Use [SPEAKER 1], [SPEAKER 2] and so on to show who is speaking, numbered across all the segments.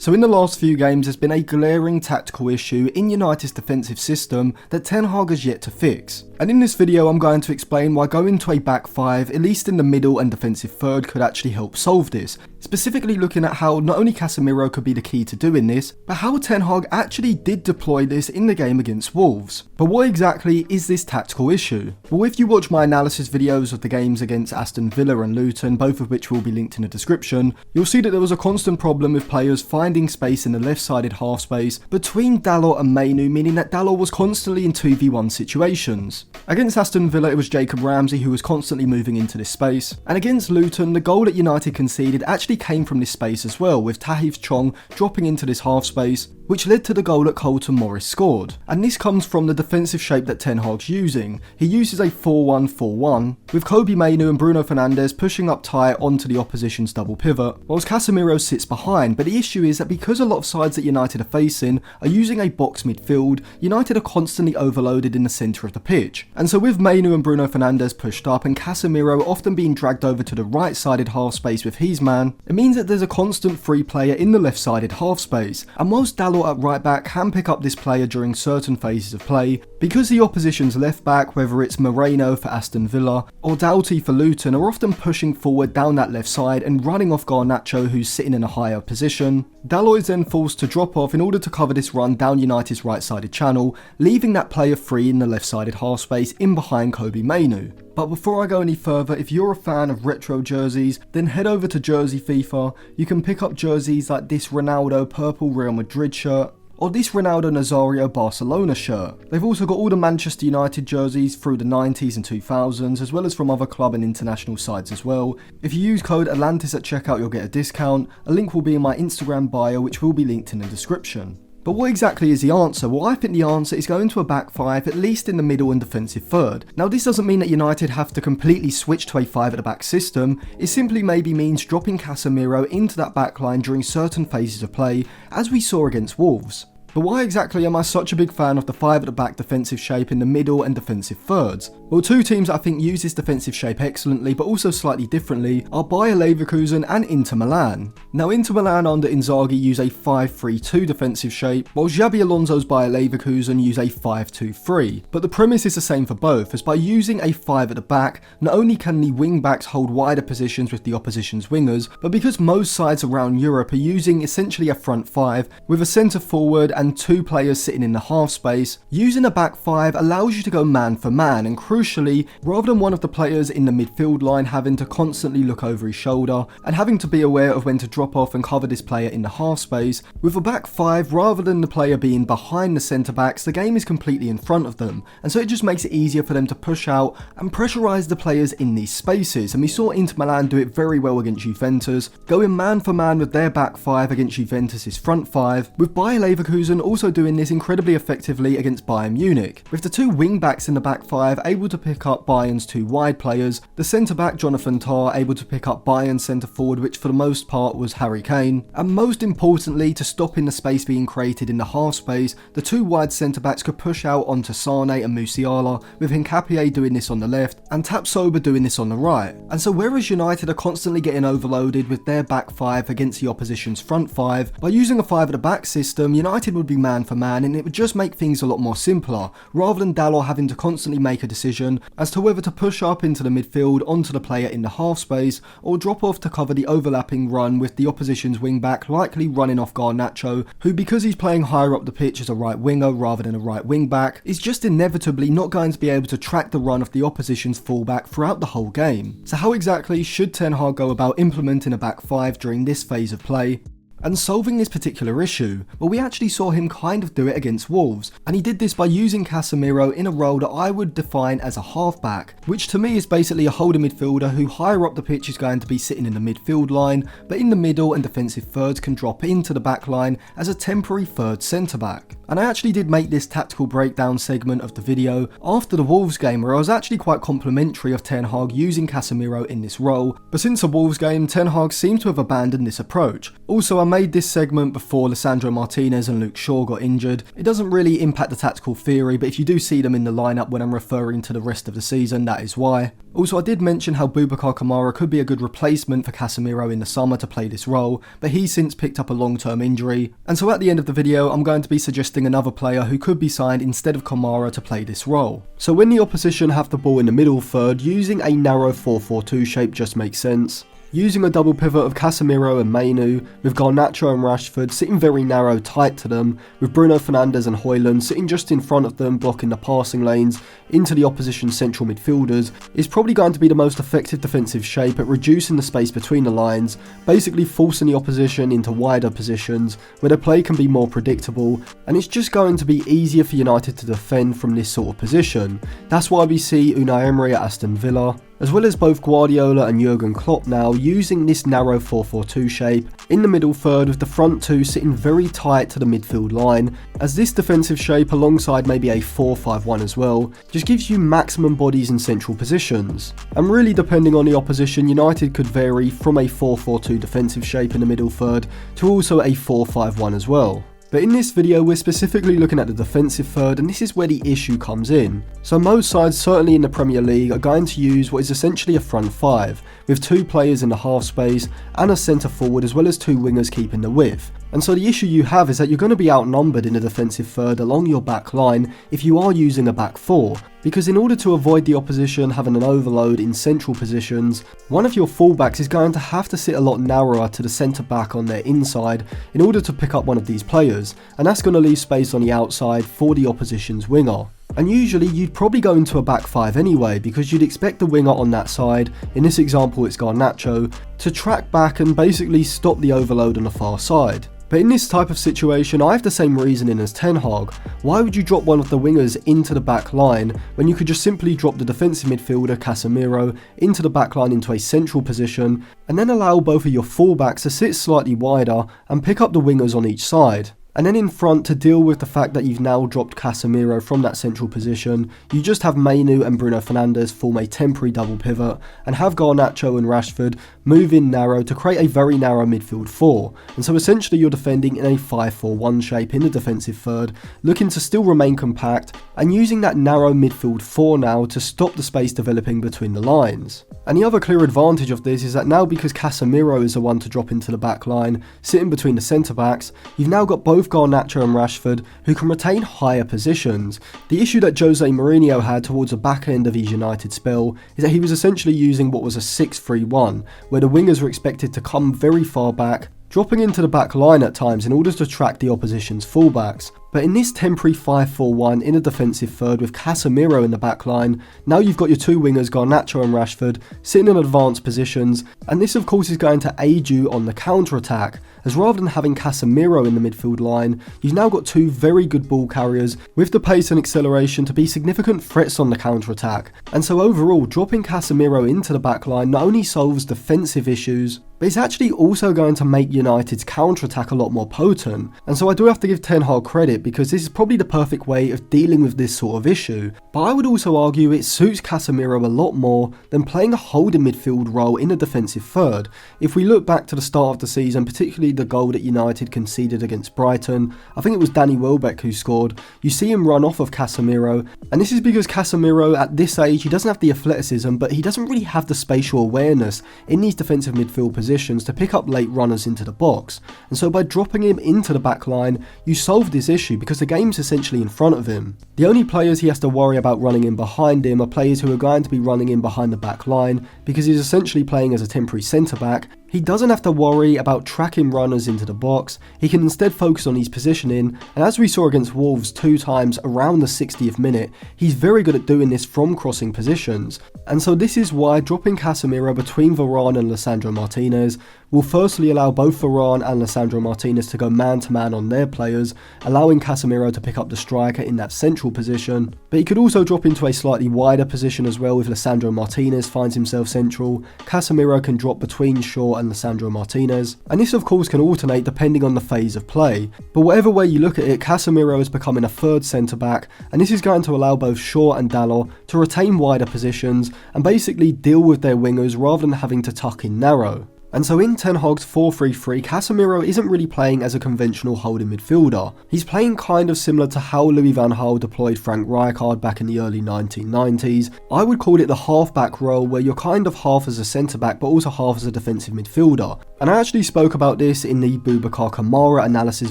[SPEAKER 1] So in the last few games, there's been a glaring tactical issue in United's defensive system that Ten Hag has yet to fix. And in this video, I'm going to explain why going to a back five, at least in the middle and defensive third, could actually help solve this. Specifically looking at how not only Casemiro could be the key to doing this, but how Ten Hag actually did deploy this in the game against Wolves. But what exactly is this tactical issue? Well, if you watch my analysis videos of the games against Aston Villa and Luton, both of which will be linked in the description, you'll see that there was a constant problem with players finding space in the left-sided half space between Dalot and Mainoo, meaning that Dalot was constantly in 2v1 situations. Against Aston Villa, it was Jacob Ramsey who was constantly moving into this space, and against Luton, the goal that United conceded actually came from this space as well, with Tahith Chong dropping into this half space, which led to the goal that Colton Morris scored. And this comes from the defensive shape that Ten Hag's using. He uses a 4-1-4-1, with Kobbie Mainoo and Bruno Fernandes pushing up tight onto the opposition's double pivot, whilst Casemiro sits behind. But the issue is that because a lot of sides that United are facing are using a box midfield, United are constantly overloaded in the centre of the pitch. And so with Mainoo and Bruno Fernandes pushed up and Casemiro often being dragged over to the right-sided half space with his man, it means that there's a constant free player in the left-sided half space. And whilst Dalot at right back can pick up this player during certain phases of play, because the opposition's left back, whether it's Moreno for Aston Villa or Doughty for Luton, are often pushing forward down that left side and running off Garnacho, who's sitting in a higher position, Dalot is then forced to drop off in order to cover this run down United's right-sided channel, leaving that player free in the left-sided half space in behind Kobbie Mainoo. But before I go any further, if you're a fan of retro jerseys, then head over to Jersey FIFA. You can pick up jerseys like this Ronaldo purple Real Madrid shirt, or this Ronaldo Nazario Barcelona shirt. They've also got all the Manchester United jerseys through the 90s and 2000s, as well as from other club and international sides as well. If you use code Atlantis at checkout, you'll get a discount. A link will be in my Instagram bio, which will be linked in the description. But what exactly is the answer? Well, I think the answer is going to a back five, at least in the middle and defensive third. Now, this doesn't mean that United have to completely switch to a five at the back system. It simply maybe means dropping Casemiro into that back line during certain phases of play, as we saw against Wolves. But why exactly am I such a big fan of the five at the back defensive shape in the middle and defensive thirds? Well, two teams I think use this defensive shape excellently, but also slightly differently, are Bayer Leverkusen and Inter Milan. Now, Inter Milan under Inzaghi use a 5-3-2 defensive shape, while Xabi Alonso's Bayer Leverkusen use a 5-2-3. But the premise is the same for both, as by using a five at the back, not only can the wing backs hold wider positions with the opposition's wingers, but because most sides around Europe are using essentially a front five with a centre forward and two players sitting in the half space, using a back five allows you to go man for man, and crucially, rather than one of the players in the midfield line having to constantly look over his shoulder and having to be aware of when to drop off and cover this player in the half space, with a back five, rather than the player being behind the centre backs, the game is completely in front of them, and so it just makes it easier for them to push out and pressurise the players in these spaces. And we saw Inter Milan do it very well against Juventus, going man for man with their back five against Juventus's front five, with Bayer Leverkusen also doing this incredibly effectively against Bayern Munich, with the two wing backs in the back five able to pick up Bayern's two wide players, the centre back Jonathan Tah able to pick up Bayern's centre forward, which for the most part was Harry Kane, and most importantly, to stop in the space being created in the half space, the two wide centre backs could push out onto Sane and Musiala, with Hincapié doing this on the left and Tapsoba doing this on the right. And so whereas United are constantly getting overloaded with their back five against the opposition's front five, by using a five at the back system, United would be man for man, and it would just make things a lot more simpler, rather than Dalot having to constantly make a decision as to whether to push up into the midfield onto the player in the half space or drop off to cover the overlapping run with the opposition's wing back likely running off Garnacho, who, because he's playing higher up the pitch as a right winger rather than a right wing back, is just inevitably not going to be able to track the run of the opposition's fullback throughout the whole game. So how exactly should Ten Hag go about implementing a back five during this phase of play and solving this particular issue? Well, we actually saw him kind of do it against Wolves, and he did this by using Casemiro in a role that I would define as a halfback, which to me is basically a holding midfielder who higher up the pitch is going to be sitting in the midfield line, but in the middle and defensive thirds can drop into the back line as a temporary third centre back. And I actually did make this tactical breakdown segment of the video after the Wolves game, where I was actually quite complimentary of Ten Hag using Casemiro in this role, but since the Wolves game, Ten Hag seemed to have abandoned this approach. Also, I made this segment before Lisandro Martinez and Luke Shaw got injured. It doesn't really impact the tactical theory, but if you do see them in the lineup when I'm referring to the rest of the season, that is why. Also, I did mention how Boubacar Kamara could be a good replacement for Casemiro in the summer to play this role, but he's since picked up a long-term injury, and so at the end of the video I'm going to be suggesting another player who could be signed instead of Kamara to play this role. So when the opposition have the ball in the middle third, using a narrow 4-4-2 shape just makes sense. Using a double pivot of Casemiro and Mainu, with Garnacho and Rashford sitting very narrow tight to them, with Bruno Fernandes and Højlund sitting just in front of them blocking the passing lanes into the opposition's central midfielders, is probably going to be the most effective defensive shape at reducing the space between the lines, basically forcing the opposition into wider positions where their play can be more predictable, and it's just going to be easier for United to defend from this sort of position. That's why we see Unai Emery at Aston Villa, as well as both Guardiola and Jurgen Klopp now using this narrow 4-4-2 shape in the middle third, with the front two sitting very tight to the midfield line, as this defensive shape alongside maybe a 4-5-1 as well just gives you maximum bodies in central positions. And really, depending on the opposition, United could vary from a 4-4-2 defensive shape in the middle third to also a 4-5-1 as well. But in this video we're specifically looking at the defensive third, and this is where the issue comes in. So most sides, certainly in the Premier League, are going to use what is essentially a front five, with two players in the half space and a centre forward as well as two wingers keeping the width. And so the issue you have is that you're going to be outnumbered in the defensive third along your back line if you are using a back four, because in order to avoid the opposition having an overload in central positions, one of your fullbacks is going to have to sit a lot narrower to the centre back on their inside in order to pick up one of these players, and that's going to leave space on the outside for the opposition's winger. And usually you'd probably go into a back five anyway, because you'd expect the winger on that side, in this example it's Garnacho, to track back and basically stop the overload on the far side. But in this type of situation, I have the same reasoning as Ten Hag. Why would you drop one of the wingers into the back line when you could just simply drop the defensive midfielder Casemiro into the back line into a central position, and then allow both of your fullbacks to sit slightly wider and pick up the wingers on each side? And then in front, to deal with the fact that you've now dropped Casemiro from that central position, you just have Mainu and Bruno Fernandes form a temporary double pivot, and have Garnacho and Rashford move in narrow to create a very narrow midfield four. And so essentially you're defending in a 5-4-1 shape in the defensive third, looking to still remain compact, and using that narrow midfield four now to stop the space developing between the lines. And the other clear advantage of this is that now, because Casemiro is the one to drop into the back line, sitting between the centre backs, you've now got both Garnacho and Rashford who can retain higher positions. The issue that Jose Mourinho had towards the back end of his United spell is that he was essentially using what was a 6-3-1, where the wingers were expected to come very far back, dropping into the back line at times in order to track the opposition's fullbacks. But in this temporary 5-4-1 in a defensive third with Casemiro in the back line, now you've got your two wingers Garnacho and Rashford sitting in advanced positions, and this of course is going to aid you on the counter-attack, as rather than having Casemiro in the midfield line, you've now got two very good ball carriers with the pace and acceleration to be significant threats on the counter-attack. And so overall, dropping Casemiro into the back line not only solves defensive issues, but it's actually also going to make United's counter-attack a lot more potent. And so I do have to give Ten Hag credit, because this is probably the perfect way of dealing with this sort of issue. But I would also argue it suits Casemiro a lot more than playing a holding midfield role in a defensive third. If we look back to the start of the season, particularly the goal that United conceded against Brighton, I think it was Danny Welbeck who scored, you see him run off of Casemiro, and this is because Casemiro at this age, he doesn't have the athleticism, but he doesn't really have the spatial awareness in these defensive midfield positions to pick up late runners into the box. And so by dropping him into the back line, you solve this issue because the game's essentially in front of him. The only players he has to worry about running in behind him are players who are going to be running in behind the back line, because he's essentially playing as a temporary centre back. He doesn't have to worry about tracking runners into the box, he can instead focus on his positioning, and as we saw against Wolves 2 times around the 60th minute, he's very good at doing this from crossing positions. And so this is why dropping Casemiro between Varane and Lisandro Martinez will firstly allow both Varane and Lisandro Martinez to go man-to-man on their players, allowing Casemiro to pick up the striker in that central position. But he could also drop into a slightly wider position as well if Lisandro Martinez finds himself central. Casemiro can drop between Shaw and Lisandro Martinez, and this of course can alternate depending on the phase of play. But whatever way you look at it, Casemiro is becoming a third centre-back, and this is going to allow both Shaw and Dalot to retain wider positions and basically deal with their wingers rather than having to tuck in narrow. And so in Ten Hag's 4-3-3, Casemiro isn't really playing as a conventional holding midfielder. He's playing kind of similar to how Louis van Gaal deployed Frank Rijkaard back in the early 1990s. I would call it the half-back role, where you're kind of half as a centre-back but also half as a defensive midfielder. And I actually spoke about this in the Boubacar Kamara analysis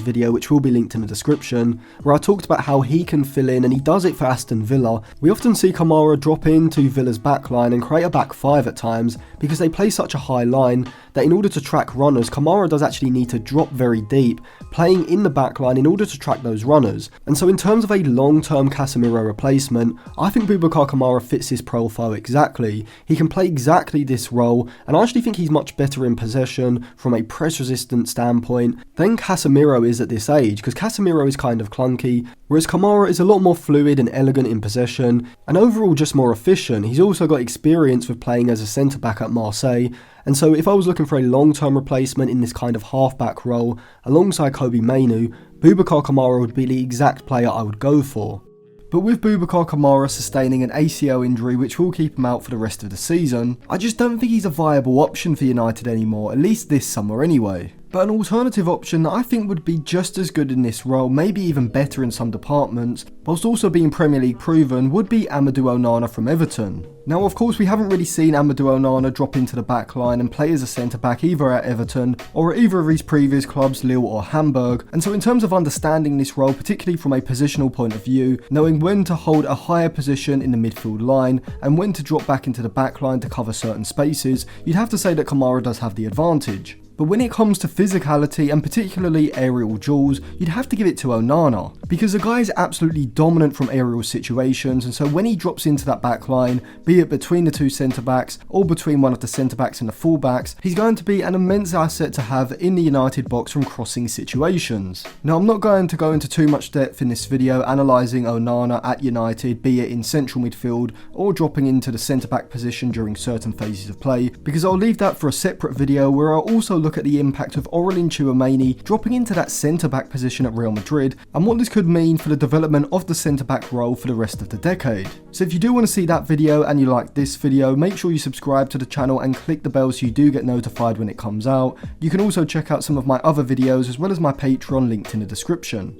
[SPEAKER 1] video, which will be linked in the description, where I talked about how he can fill in, and he does it for Aston Villa. We often see Kamara drop into Villa's backline and create a back five at times because they play such a high line that in order to track runners, Kamara does actually need to drop very deep, playing in the backline in order to track those runners. And so in terms of a long-term Casemiro replacement, I think Boubacar Kamara fits this profile exactly. He can play exactly this role, and I actually think he's much better in possession from a press-resistant standpoint than Casemiro is at this age, because Casemiro is kind of clunky, whereas Kamara is a lot more fluid and elegant in possession, and overall just more efficient. He's also got experience with playing as a centre-back at Marseille, and so if I was looking for a long-term replacement in this kind of half-back role, alongside Kobbie Mainoo, Boubacar Kamara would be the exact player I would go for. But with Boubacar Kamara sustaining an ACL injury which will keep him out for the rest of the season, I just don't think he's a viable option for United anymore, at least this summer anyway. But an alternative option that I think would be just as good in this role, maybe even better in some departments, whilst also being Premier League proven, would be Amadou Onana from Everton. Now of course we haven't really seen Amadou Onana drop into the back line and play as a centre-back either at Everton or at either of his previous clubs, Lille or Hamburg, and so in terms of understanding this role, particularly from a positional point of view, knowing when to hold a higher position in the midfield line and when to drop back into the back line to cover certain spaces, you'd have to say that Kamara does have the advantage. But when it comes to physicality and particularly aerial duels, you'd have to give it to Onana, because the guy is absolutely dominant from aerial situations, and so when he drops into that back line, be it between the two centre-backs or between one of the centre-backs and the full-backs, he's going to be an immense asset to have in the United box from crossing situations. Now I'm not going to go into too much depth in this video analysing Onana at United, be it in central midfield or dropping into the centre-back position during certain phases of play, because I'll leave that for a separate video where I'll also look at the impact of Aurelien Tchouameni dropping into that centre-back position at Real Madrid and what this could mean for the development of the centre-back role for the rest of the decade. So if you do want to see that video and you like this video, make sure you subscribe to the channel and click the bell so you do get notified when it comes out. You can also check out some of my other videos as well as my Patreon linked in the description.